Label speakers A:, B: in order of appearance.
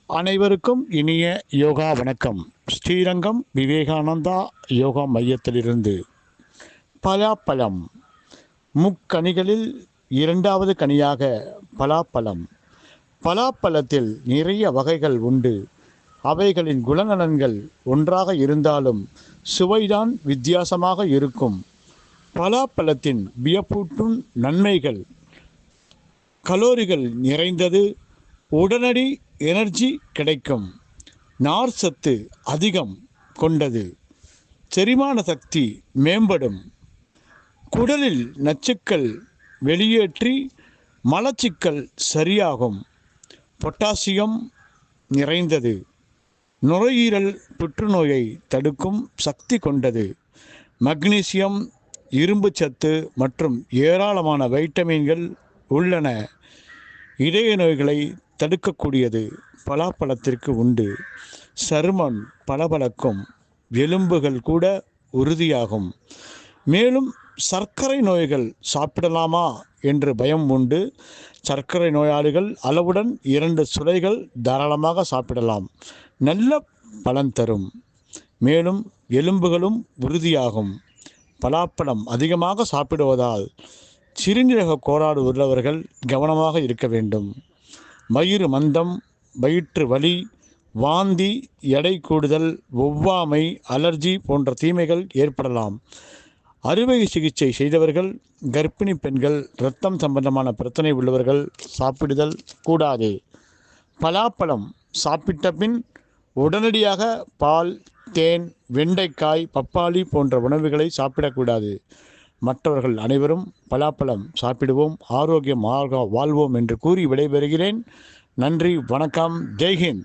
A: அனைவருக்கும் இனிய யோகா வணக்கம். ஸ்ரீரங்கம் விவேகானந்தா யோகா மையத்திலிருந்து. பலாப்பழம் முக்கனிகளில் இரண்டாவது கனியாக பலாப்பழம். பலாப்பழத்தில் நிறைய வகைகள் உண்டு. அவைகளின் குணநலன்கள் ஒன்றாக இருந்தாலும் சுவைதான் வித்தியாசமாக இருக்கும். பலாப்பழத்தின் வியப்பூட்டும் நன்மைகள்: கலோரிகள் நிறைந்தது, உடனடி எனர்ஜி கிடைக்கும், நார் சத்து அதிகம் கொண்டது, செரிமான சக்தி மேம்படும், குடலில் நச்சுக்கள் வெளியேற்றி மலச்சிக்கல் சரியாகும், பொட்டாசியம் நிறைந்தது, நுரையீரல் புற்றுநோயை தடுக்கும் சக்தி கொண்டது, மக்னீசியம், இரும்பு சத்து மற்றும் ஏராளமான வைட்டமின்கள் உள்ளன. இதய நோய்களை தடுக்கக்கூடியது பலாப்பழத்திற்கு உண்டு. சருமம் பளபளக்கும், எலும்புகள் கூட உறுதியாகும். மேலும் சர்க்கரை நோய்கள் சாப்பிடலாமா என்று பயம் உண்டு. சர்க்கரை நோயாளிகள் அளவுடன் 2 சுளைகள் தாராளமாக சாப்பிடலாம். நல்ல பலன் தரும். மேலும் எலும்புகளும் உறுதியாகும். பலாப்பழம் அதிகமாக சாப்பிடுவதால் சிறுநீரக கோளாறு உள்ளவர்கள் கவனமாக இருக்க வேண்டும். வயிறு மந்தம், வயிற்று வலி, வாந்தி, எடை கூடுதல், ஒவ்வாமை, அலர்ஜி போன்ற தீமைகள் ஏற்படலாம். அறுவை சிகிச்சை செய்தவர்கள், கர்ப்பிணி பெண்கள், இரத்தம் சம்பந்தமான பிரச்சனை உள்ளவர்கள் சாப்பிடுதல் கூடாது. பலாப்பழம் சாப்பிட்ட பின் உடனடியாக பால், தேன், வெண்டைக்காய், பப்பாளி போன்ற உணவுகளை சாப்பிடக்கூடாது. மற்றவர்கள் அனைவரும் பலாப்பழம் சாப்பிடுவோம், ஆரோக்கியம் வாழ்வோம் என்று கூறி விடைபெறுகிறேன். நன்றி, வணக்கம், ஜெய்ஹிந்த்.